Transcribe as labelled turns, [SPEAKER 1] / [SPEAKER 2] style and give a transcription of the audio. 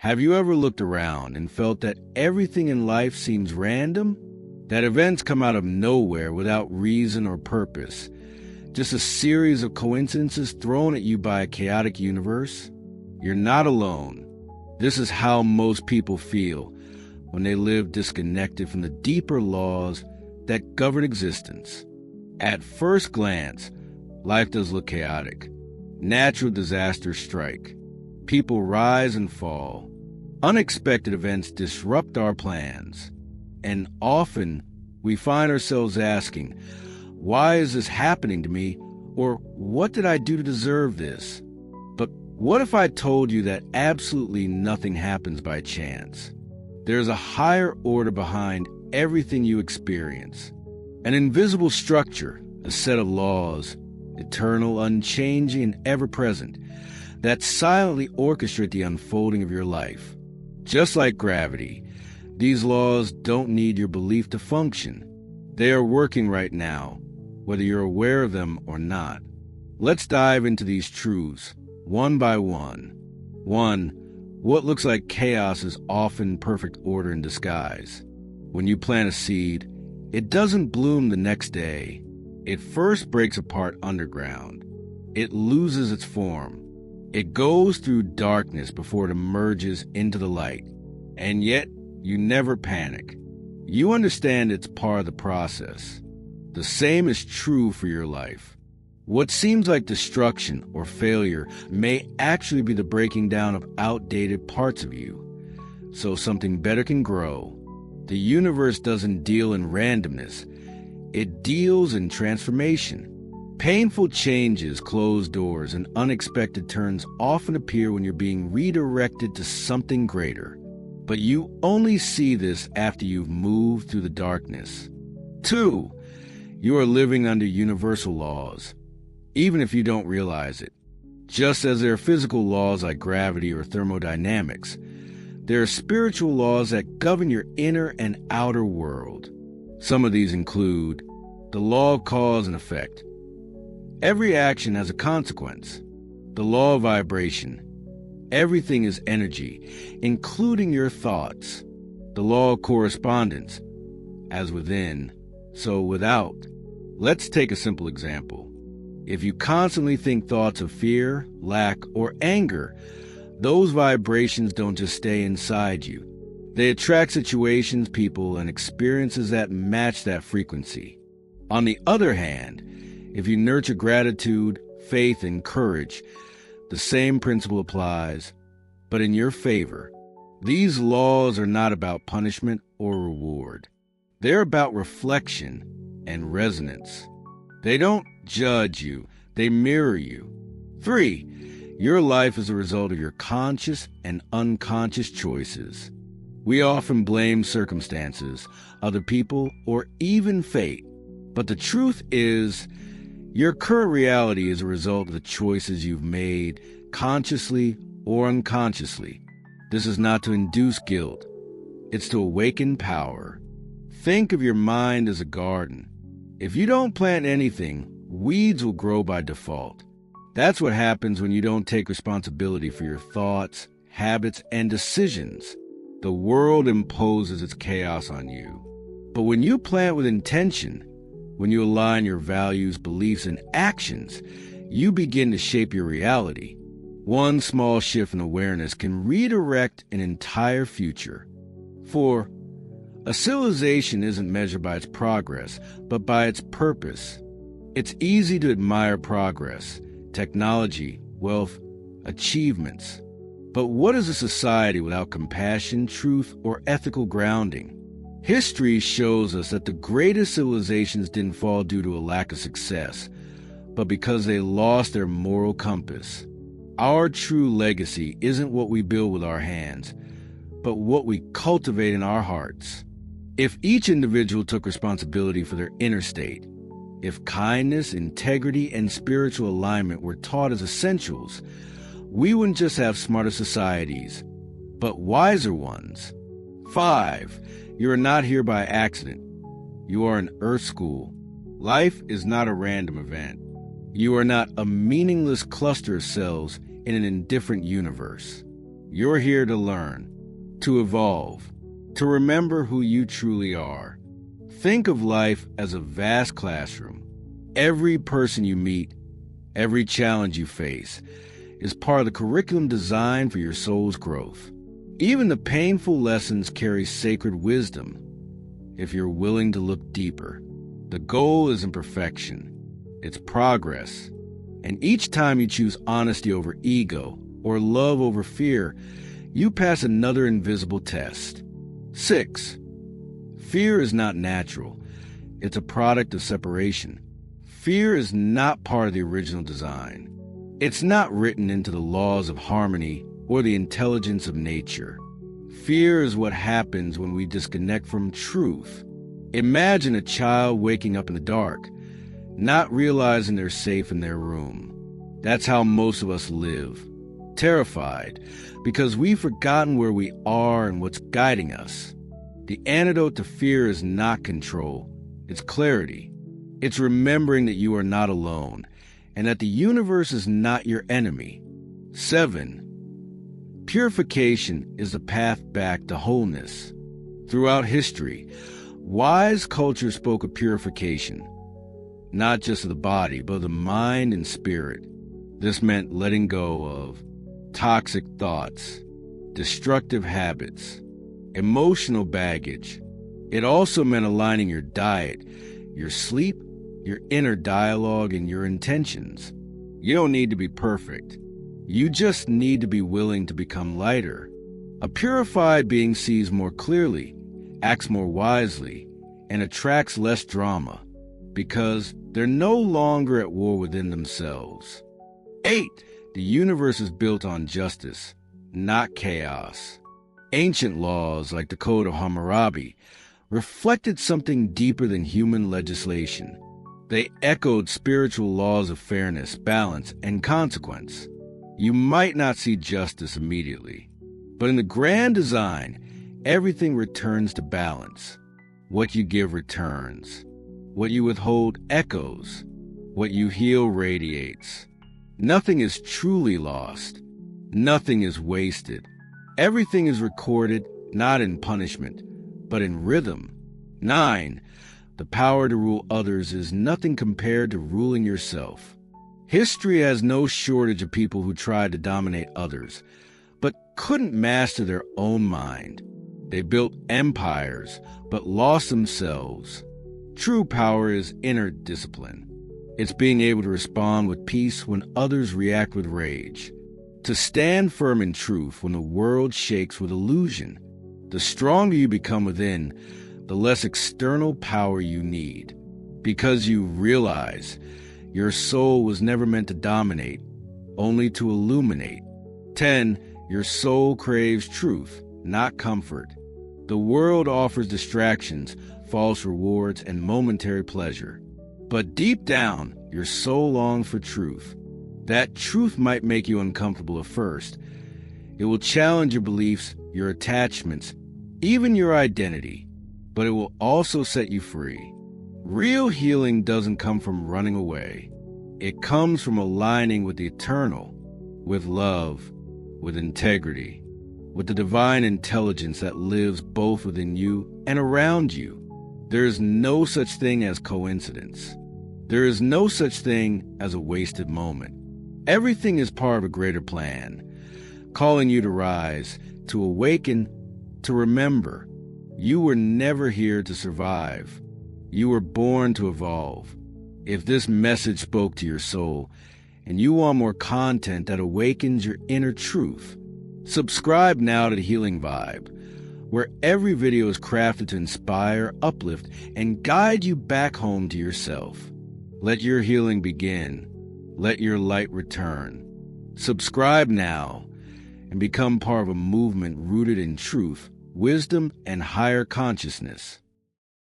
[SPEAKER 1] Have you ever looked around and felt that everything in life seems random? That events come out of nowhere without reason or purpose? Just a series of coincidences thrown at you by a chaotic universe? You're not alone. This is how most people feel when they live disconnected from the deeper laws that govern existence. At first glance, life does look chaotic. Natural disasters strike. People rise and fall. Unexpected events disrupt our plans. And often, we find ourselves asking, why is this happening to me? Or what did I do to deserve this? But what if I told you that absolutely nothing happens by chance? There's a higher order behind everything you experience. An invisible structure, a set of laws, eternal, unchanging, and ever-present, that silently orchestrate the unfolding of your life. Just like gravity, these laws don't need your belief to function. They are working right now, whether you're aware of them or not. Let's dive into these truths, one by one. 1. What looks like chaos is often perfect order in disguise. When you plant a seed, it doesn't bloom the next day. It first breaks apart underground. It loses its form. It goes through darkness before it emerges into the light. And yet, you never panic. You understand it's part of the process. The same is true for your life. What seems like destruction or failure may actually be the breaking down of outdated parts of you, so something better can grow. The universe doesn't deal in randomness. It deals in transformation. Painful changes, closed doors, and unexpected turns often appear when you're being redirected to something greater. But you only see this after you've moved through the darkness. 2. You are living under universal laws, even if you don't realize it. Just as there are physical laws like gravity or thermodynamics, there are spiritual laws that govern your inner and outer world. Some of these include the law of cause and effect. Every action has a consequence. The law of vibration. Everything is energy, including your thoughts. The law of correspondence. As within, so without. Let's take a simple example. If you constantly think thoughts of fear, lack, or anger, those vibrations don't just stay inside you. They attract situations, people, and experiences that match that frequency. On the other hand, if you nurture gratitude, faith, and courage, the same principle applies, but in your favor. These laws are not about punishment or reward. They're about reflection and resonance. They don't judge you, they mirror you. 3. Your life is a result of your conscious and unconscious choices. We often blame circumstances, other people, or even fate. But the truth is, your current reality is a result of the choices you've made, consciously or unconsciously. This is not to induce guilt. It's to awaken power. Think of your mind as a garden. If you don't plant anything, weeds will grow by default. That's what happens when you don't take responsibility for your thoughts, habits, and decisions. The world imposes its chaos on you. But when you plant with intention, when you align your values, beliefs, and actions, you begin to shape your reality. One small shift in awareness can redirect an entire future. 4. A civilization isn't measured by its progress, but by its purpose. It's easy to admire progress, technology, wealth, achievements. But what is a society without compassion, truth, or ethical grounding? History shows us that the greatest civilizations didn't fall due to a lack of success, but because they lost their moral compass. Our true legacy isn't what we build with our hands, but what we cultivate in our hearts. If each individual took responsibility for their inner state, if kindness, integrity, and spiritual alignment were taught as essentials, we wouldn't just have smarter societies, but wiser ones. 5. You are not here by accident. You are in Earth School. Life is not a random event. You are not a meaningless cluster of cells in an indifferent universe. You're here to learn, to evolve, to remember who you truly are. Think of life as a vast classroom. Every person you meet, every challenge you face, is part of the curriculum designed for your soul's growth. Even the painful lessons carry sacred wisdom if you're willing to look deeper. The goal isn't perfection, it's progress. And each time you choose honesty over ego or love over fear, you pass another invisible test. 6. Fear is not natural. It's a product of separation. Fear is not part of the original design. It's not written into the laws of harmony or the intelligence of nature. Fear is what happens when we disconnect from truth. Imagine a child waking up in the dark, not realizing they're safe in their room. That's how most of us live, terrified, because we've forgotten where we are and what's guiding us. The antidote to fear is not control, it's clarity. It's remembering that you are not alone, and that the universe is not your enemy. 7. Purification is the path back to wholeness. Throughout history, wise cultures spoke of purification, not just of the body, but of the mind and spirit. This meant letting go of toxic thoughts, destructive habits, emotional baggage. It also meant aligning your diet, your sleep, your inner dialogue, and your intentions. You don't need to be perfect. You just need to be willing to become lighter. A purified being sees more clearly, acts more wisely, and attracts less drama, because they're no longer at war within themselves. 8. The universe is built on justice, not chaos. Ancient laws, like the Code of Hammurabi, reflected something deeper than human legislation. They echoed spiritual laws of fairness, balance, and consequence. You might not see justice immediately, but in the grand design, everything returns to balance. What you give returns. What you withhold echoes. What you heal radiates. Nothing is truly lost. Nothing is wasted. Everything is recorded, not in punishment, but in rhythm. 9. The power to rule others is nothing compared to ruling yourself. History has no shortage of people who tried to dominate others, but couldn't master their own mind. They built empires, but lost themselves. True power is inner discipline. It's being able to respond with peace when others react with rage. To stand firm in truth when the world shakes with illusion. The stronger you become within, the less external power you need. Because you realize your soul was never meant to dominate, only to illuminate. 10. Your soul craves truth, not comfort. The world offers distractions, false rewards, and momentary pleasure. But deep down, your soul longs for truth. That truth might make you uncomfortable at first. It will challenge your beliefs, your attachments, even your identity, but it will also set you free. Real healing doesn't come from running away. It comes from aligning with the eternal, with love, with integrity, with the divine intelligence that lives both within you and around you. There is no such thing as coincidence. There is no such thing as a wasted moment. Everything is part of a greater plan, calling you to rise, to awaken, to remember. You were never here to survive. You were born to evolve. If this message spoke to your soul, and you want more content that awakens your inner truth, subscribe now to The Healing Vibe, where every video is crafted to inspire, uplift, and guide you back home to yourself. Let your healing begin. Let your light return. Subscribe now and become part of a movement rooted in truth, wisdom, and higher consciousness.